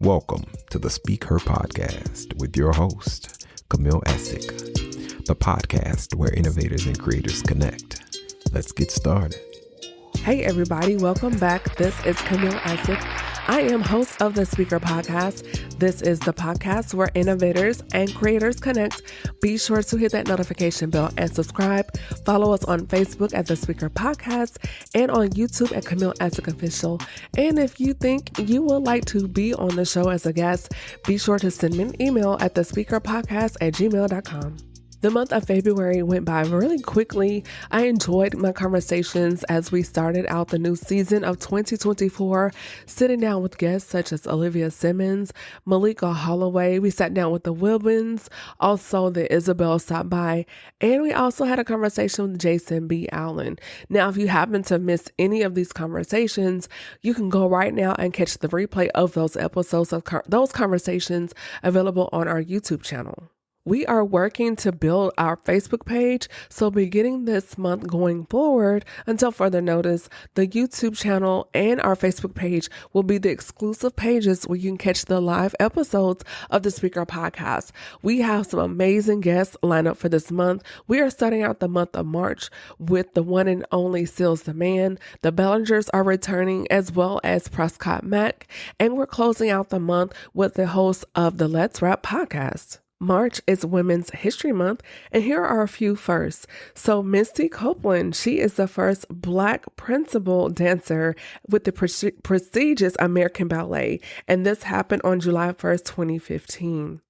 Welcome to the Speak Her podcast with your host, Camille Essick, the podcast where innovators and creators connect. Let's get started. Hey everybody, welcome back. This is Camille Essick. I am host of the Speaker Podcast. This is the podcast where innovators and creators connect. Be sure to hit that notification bell and subscribe. Follow us on Facebook at the Speaker Podcast and on YouTube at Camille Essick Official. And if you think you would like to be on the show as a guest, be sure to send me an email at thespeakerpodcast@gmail.com. The month of February went by really quickly. I enjoyed my conversations as we started out the new season of 2024, sitting down with guests such as Olivia Simmons, Malika Holloway. We sat down with the Wilbins, also the Isabel stopped by, and we also had a conversation with Jason B. Allen. Now, if you happen to miss any of these conversations, you can go right now and catch the replay of those episodes of those conversations available on our YouTube channel. We are working to build our Facebook page, so beginning this month going forward, until further notice, the YouTube channel and our Facebook page will be the exclusive pages where you can catch the live episodes of the Speaker Podcast. We have some amazing guests lined up for this month. We are starting out the month of March with the one and only Seals the Man. The Bellingers are returning, as well as Prescott Mack, and we're closing out the month with the host of the Let's Rap podcast. March is Women's History Month, and here are a few firsts. So Misty Copeland, she is the first Black principal dancer with the prestigious American Ballet, and this happened on July 1st, 2015.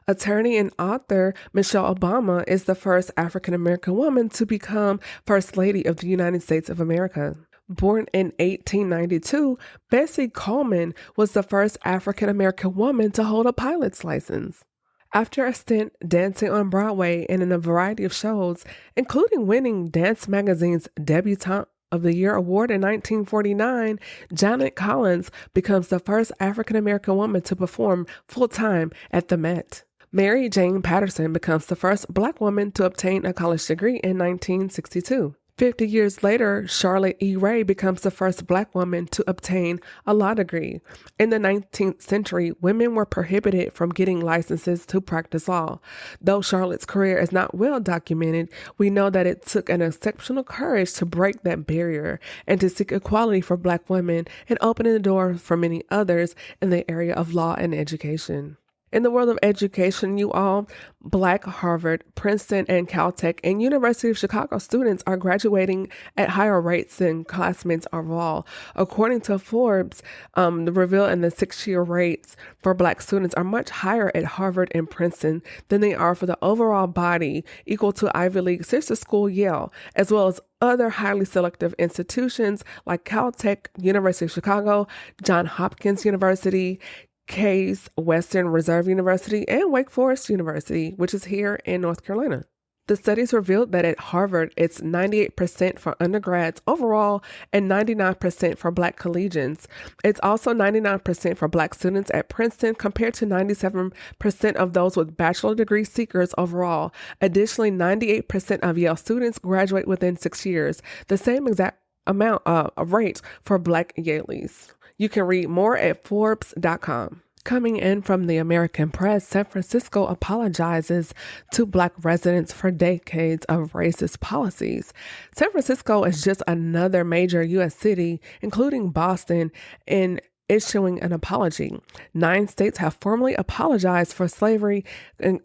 Attorney and author Michelle Obama is the first African-American woman to become First Lady of the United States of America. Born in 1892, Bessie Coleman was the first African-American woman to hold a pilot's license. After a stint dancing on Broadway and in a variety of shows, including winning Dance Magazine's Debutante of the Year award in 1949, Janet Collins becomes the first African-American woman to perform full-time at the Met. Mary Jane Patterson becomes the first Black woman to obtain a college degree in 1962. 50 years later, Charlotte E. Ray becomes the first Black woman to obtain a law degree. In the 19th century, women were prohibited from getting licenses to practice law. Though Charlotte's career is not well documented, we know that it took an exceptional courage to break that barrier and to seek equality for Black women and opening the door for many others in the area of law and education. In the world of education, you all, Black Harvard, Princeton, and Caltech, and University of Chicago students are graduating at higher rates than classmates overall. According to Forbes, the reveal and the 6-year rates for Black students are much higher at Harvard and Princeton than they are for the overall body, equal to Ivy League sister school Yale, as well as other highly selective institutions like Caltech, University of Chicago, Johns Hopkins University, Case Western Reserve University, and Wake Forest University, which is here in North Carolina. The studies revealed that at Harvard, it's 98% for undergrads overall and 99% for Black collegians. It's also 99% for Black students at Princeton compared to 97% of those with bachelor degree seekers overall. Additionally, 98% of Yale students graduate within 6 years, the same exact amount of rate for Black Yalees. You can read more at Forbes.com. Coming in from the American press, San Francisco apologizes to Black residents for decades of racist policies. San Francisco is just another major U.S. city, including Boston, in issuing an apology. 9 states have formally apologized for slavery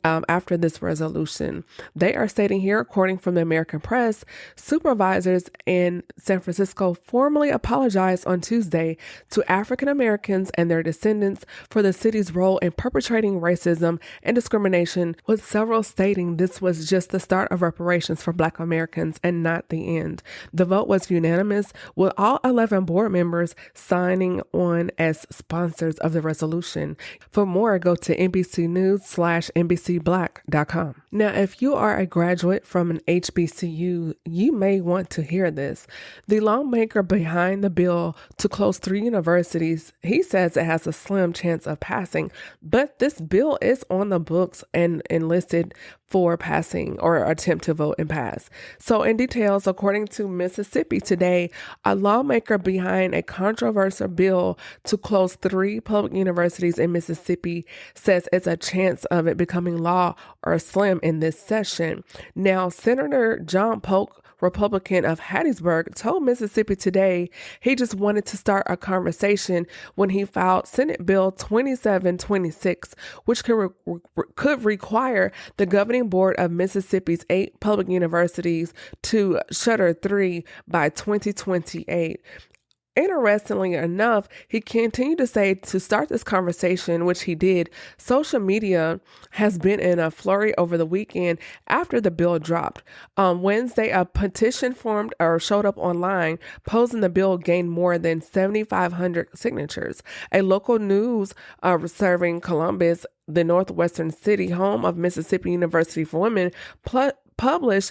after this resolution. They are stating here, according from the American press, supervisors in San Francisco formally apologized on Tuesday to African Americans and their descendants for the city's role in perpetrating racism and discrimination, with several stating this was just the start of reparations for Black Americans and not the end. The vote was unanimous, with all 11 board members signing on as sponsors of the resolution. For more, go to NBCnews/NBCBLK.com. Now, if you are a graduate from an HBCU, you may want to hear this. The lawmaker behind the bill to close 3 universities, he says it has a slim chance of passing, but this bill is on the books and listed for passing or attempt to vote and pass. So in details, according to Mississippi Today, a lawmaker behind a controversial bill to close 3 public universities in Mississippi says it's a chance of it becoming law or slim in this session. Now, Senator John Polk, Republican of Hattiesburg, told Mississippi Today he just wanted to start a conversation when he filed Senate Bill 2726, which could require the governing board of Mississippi's 8 public universities to shutter 3 by 2028. Interestingly enough, he continued to say to start this conversation, which he did, social media has been in a flurry over the weekend after the bill dropped. On Wednesday, a petition formed or showed up online posing the bill gained more than 7,500 signatures. A local news serving Columbus, the northwestern city home of Mississippi University for Women, published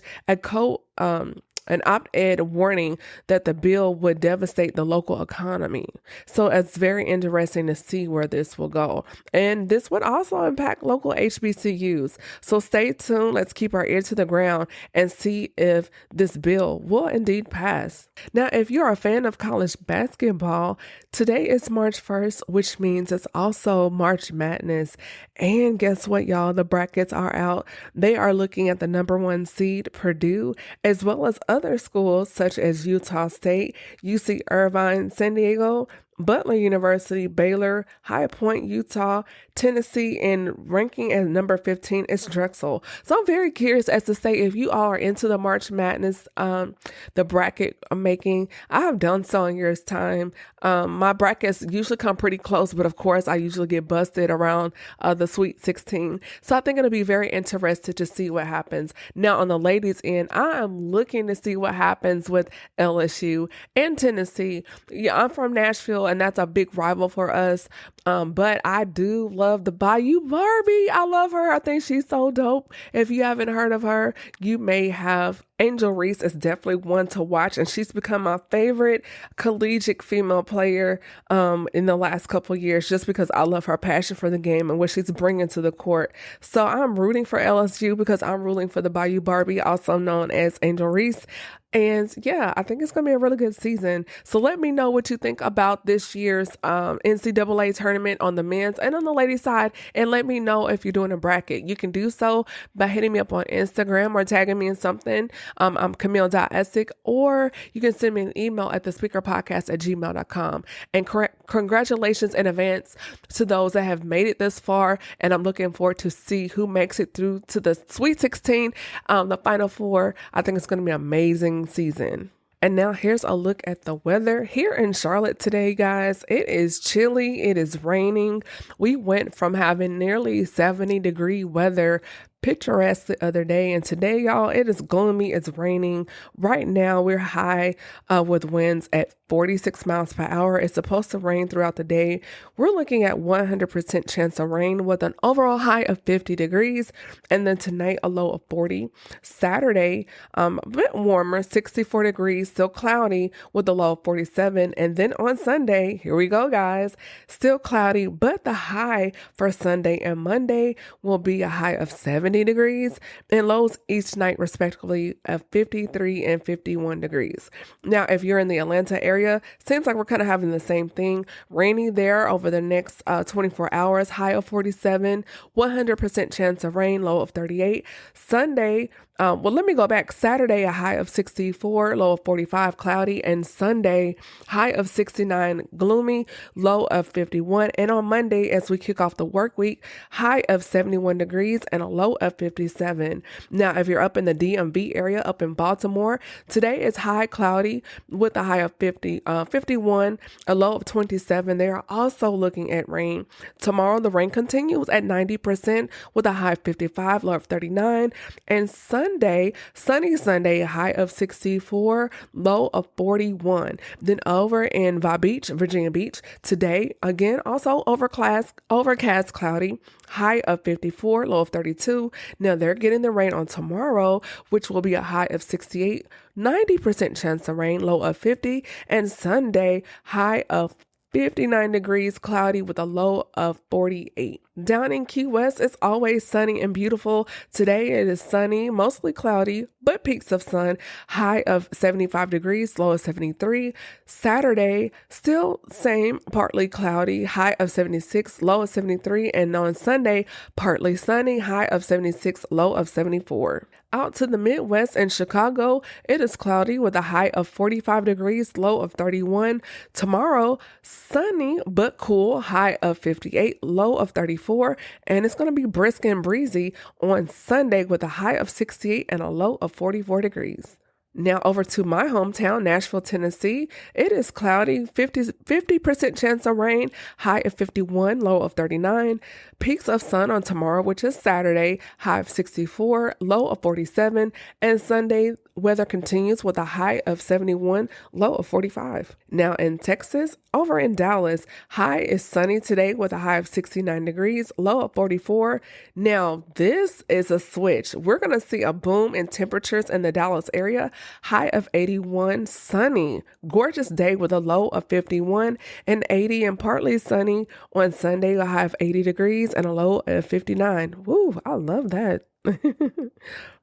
an op-ed warning that the bill would devastate the local economy. So it's very interesting to see where this will go. And this would also impact local HBCUs. So stay tuned. Let's keep our ear to the ground and see if this bill will indeed pass. Now, if you're a fan of college basketball, today is March 1st, which means it's also March Madness. And guess what, y'all? The brackets are out. They are looking at the number 1 seed, Purdue, as well as other schools such as Utah State, UC Irvine, San Diego, Butler University, Baylor, High Point, Utah, Tennessee, and ranking as number 15 is Drexel. So I'm very curious as to say if you all are into the March Madness, the bracket making. I have done so in years' time. My brackets usually come pretty close, but of course I usually get busted around the Sweet 16. So I think it'll be very interested to see what happens. Now on the ladies' end, I am looking to see what happens with LSU and Tennessee. Yeah, I'm from Nashville, and that's a big rival for us. But I do love the Bayou Barbie. I love her. I think she's so dope. If you haven't heard of her, you may have. Angel Reese is definitely one to watch, and she's become my favorite collegiate female player in the last couple of years, just because I love her passion for the game and what she's bringing to the court. So I'm rooting for LSU because I'm rooting for the Bayou Barbie, also known as Angel Reese. And yeah, I think it's going to be a really good season. So let me know what you think about this year's NCAA tournament on the men's and on the ladies' side. And let me know if you're doing a bracket. You can do so by hitting me up on Instagram or tagging me in something. I'm Camille.Essick, or you can send me an email at thespeakerpodcast@gmail.com. And congratulations in advance to those that have made it this far. And I'm looking forward to see who makes it through to the Sweet 16, the Final Four. I think it's going to be amazing season. And now here's a look at the weather here in Charlotte today, guys. It is chilly. It is raining. We went from having nearly 70-degree weather picturesque the other day, and today, y'all, it is gloomy. It's raining. Right now we're high with winds at 46 miles per hour. It's supposed to rain throughout the day. We're looking at 100% chance of rain with an overall high of 50 degrees, and then tonight a low of 40. Saturday, a bit warmer, 64 degrees, still cloudy with a low of 47. And then on Sunday, here we go, guys, still cloudy, but the high for Sunday and Monday will be a high of 70 degrees, and lows each night respectively of 53 and 51 degrees. Now, if you're in the Atlanta area, seems like we're kind of having the same thing. Rainy there over the next 24 hours, high of 47, 100% chance of rain, low of 38. Sunday, let me go back. Saturday, a high of 64, low of 45, cloudy, and Sunday, high of 69, gloomy, low of 51. And on Monday, as we kick off the work week, high of 71 degrees and a low of 57. Now, if you're up in the DMV area, up in Baltimore, today is high cloudy with a high of 51, a low of 27. They are also looking at rain. Tomorrow, the rain continues at 90% with a high of 55, low of 39. And Sunday, sunny Sunday, high of 64, low of 41. Then over in Virginia Beach, today, again, also overcast, cloudy, high of 54, low of 32. Now they're getting the rain on tomorrow, which will be a high of 68, 90% chance of rain, low of 50. And Sunday, high of 59 degrees, cloudy with a low of 48. Down in Key West, it's always sunny and beautiful. Today it is sunny, mostly cloudy, but peaks of sun, high of 75 degrees, low of 73. Saturday, still same, partly cloudy, high of 76, low of 73. And on Sunday, partly sunny, high of 76, low of 74. Out to the Midwest and Chicago, it is cloudy with a high of 45 degrees, low of 31. Tomorrow, sunny but cool, high of 58, low of 34. And it's going to be brisk and breezy on Sunday with a high of 68 and a low of 44 degrees. Now over to my hometown, Nashville, Tennessee. It is cloudy, 50% chance of rain, high of 51, low of 39. Peaks of sun on tomorrow, which is Saturday, high of 64, low of 47. And Sunday, weather continues with a high of 71, low of 45. Now in Texas, over in Dallas, high is sunny today with a high of 69 degrees, low of 44. Now this is a switch. We're going to see a boom in temperatures in the Dallas area. High of 81, sunny, gorgeous day with a low of 51 and 80 and partly sunny on Sunday, a high of 80 degrees and a low of 59. Woo, I love that.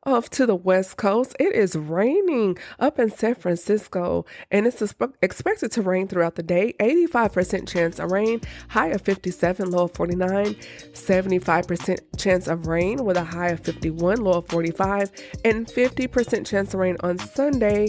Off to the West Coast, it is raining up in San Francisco, and it's expected to rain throughout the day. 85% chance of rain, high of 57, low of 49. 75% chance of rain with a high of 51, low of 45. And 50% chance of rain on Sunday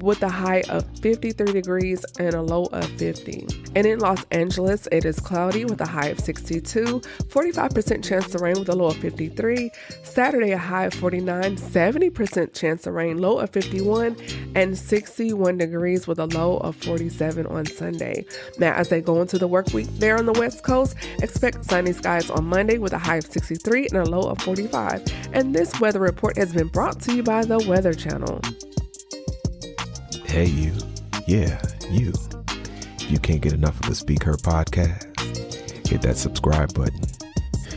with a high of 53 degrees and a low of 50. And in Los Angeles, it is cloudy with a high of 62, 45% chance of rain with a low of 53. Saturday, a high of 49, 70% chance of rain, low of 51, and 61 degrees with a low of 47 on Sunday. Now, as they go into the work week there on the West Coast, expect sunny skies on Monday with a high of 63 and a low of 45. And this weather report has been brought to you by the Weather Channel. Hey, you. Yeah, you. You can't get enough of the Speak Her podcast? Hit that subscribe button.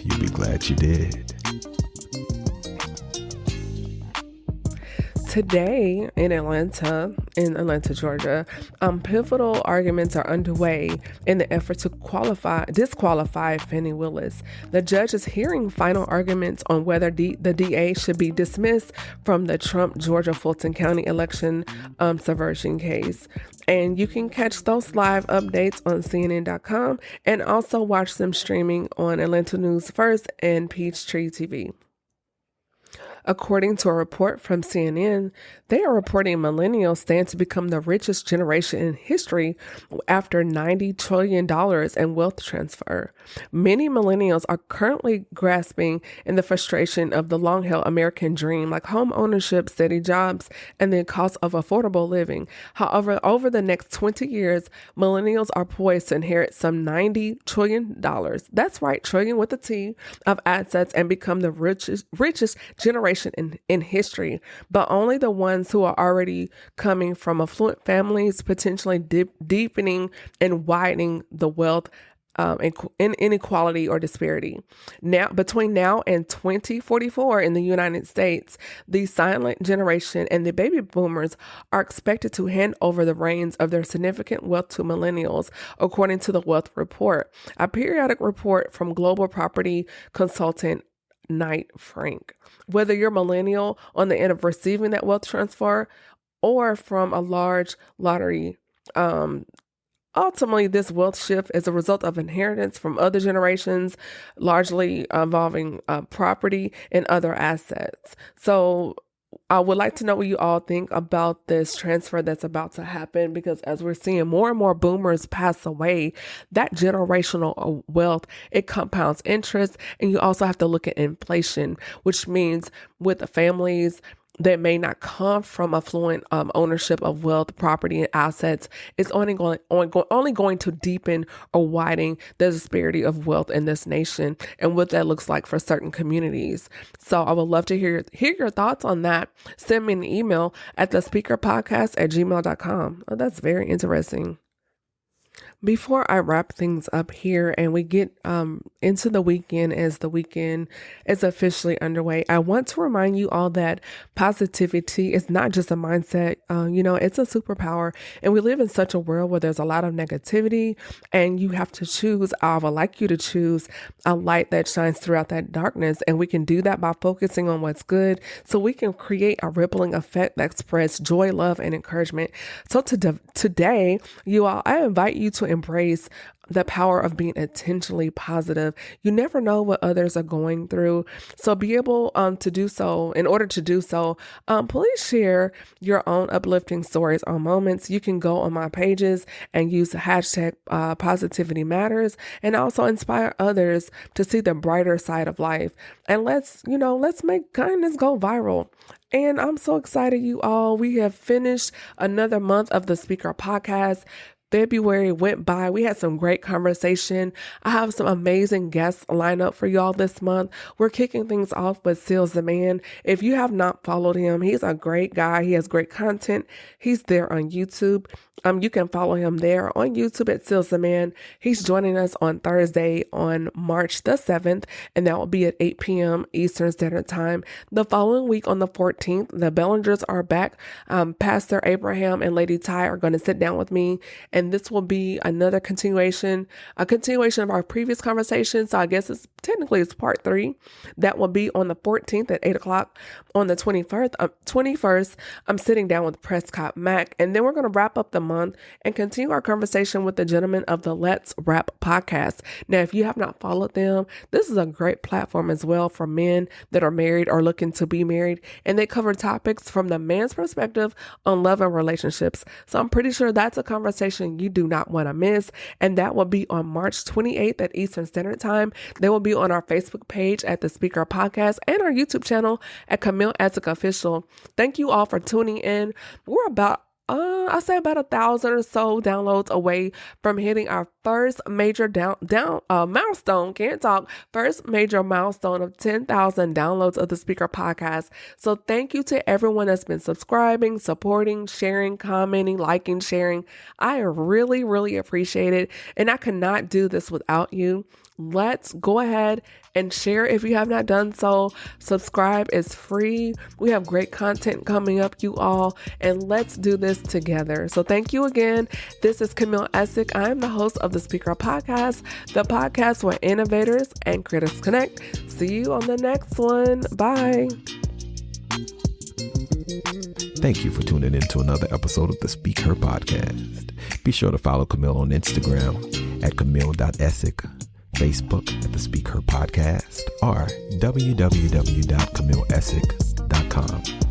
You'll be glad you did. Today in Atlanta, Georgia, pivotal arguments are underway in the effort to disqualify Fani Willis. The judge is hearing final arguments on whether the DA should be dismissed from the Trump Georgia Fulton County election subversion case. And you can catch those live updates on CNN.com and also watch them streaming on Atlanta News First and Peachtree TV. According to a report from CNN, they are reporting millennials stand to become the richest generation in history after $90 trillion in wealth transfer. Many millennials are currently grasping in the frustration of the long-held American dream, like home ownership, steady jobs, and the cost of affordable living. However, over the next 20 years, millennials are poised to inherit some $90 trillion. That's right, trillion with a T, of assets and become the richest generation in history, but only the ones who are already coming from affluent families, potentially deepening and widening the wealth in inequality or disparity. Now, between now and 2044 in the United States, the silent generation and the baby boomers are expected to hand over the reins of their significant wealth to millennials, according to the Wealth Report, a periodic report from global property consultant Knight Frank. Whether you're millennial on the end of receiving that wealth transfer or from a large lottery, ultimately this wealth shift is a result of inheritance from other generations, largely involving property and other assets. So I would like to know what you all think about this transfer that's about to happen, because as we're seeing more and more boomers pass away, that generational wealth, it compounds interest. And you also have to look at inflation, which means with the families that may not come from affluent ownership of wealth, property, and assets, it's only going to deepen or widen the disparity of wealth in this nation and what that looks like for certain communities. So I would love to hear your thoughts on that. Send me an email at thespeakerpodcast@gmail.com. Oh, that's very interesting. Before I wrap things up here and we get into the weekend as the weekend is officially underway, I want to remind you all that positivity is not just a mindset. It's a superpower. And we live in such a world where there's a lot of negativity and you have to choose. I would like you to choose a light that shines throughout that darkness. And we can do that by focusing on what's good so we can create a rippling effect that spreads joy, love, and encouragement. So today, you all, I invite you to embrace the power of being intentionally positive. You never know what others are going through. So be able to do so. In order to do so, please share your own uplifting stories or moments. You can go on my pages and use the hashtag positivity matters and also inspire others to see the brighter side of life. And let's make kindness go viral. And I'm so excited, you all. We have finished another month of the Speaker Podcast. February went by. We had some great conversation. I have some amazing guests lined up for y'all this month. We're kicking things off with Seals the Man. If you have not followed him, he's a great guy. He has great content. He's there on YouTube. You can follow him there on YouTube at Seals the Man. He's joining us on Thursday on March the 7th, and that will be at 8 p.m. Eastern Standard Time. The following week on the 14th, the Bellingers are back. Pastor Abraham and Lady Ty are going to sit down with me, and this will be another continuation of our previous conversation. So I guess it's part 3. That will be on the 14th at 8 o'clock. On the 21st, I'm sitting down with Prescott Mack, and then we're going to wrap up the month and continue our conversation with the gentlemen of the Let's Rap podcast. Now, if you have not followed them, this is a great platform as well for men that are married or looking to be married, and they cover topics from the man's perspective on love and relationships. So I'm pretty sure that's a conversation you do not want to miss, and that will be on March 28th at Eastern Standard Time. They will be on our Facebook page at the Speaker Podcast and our YouTube channel at Camille Essick Official. Thank you all for tuning in. We're about 1,000 or so downloads away from hitting our first major milestone. First major milestone of 10,000 downloads of the Speaker Podcast. So thank you to everyone that's been subscribing, supporting, sharing, commenting, liking, sharing. I really, really appreciate it. And I could not do this without you. Let's go ahead and share if you have not done so. Subscribe is free. We have great content coming up, you all, and let's do this together. So thank you again. This is Camille Essick. I am the host of the Speaker Podcast, the podcast where innovators and critics connect. See you on the next one. Bye. Thank you for tuning in to another episode of the Speak Her Podcast. Be sure to follow Camille on Instagram at camille.essick, Facebook at the Speak Her Podcast, or www.camilleessick.com.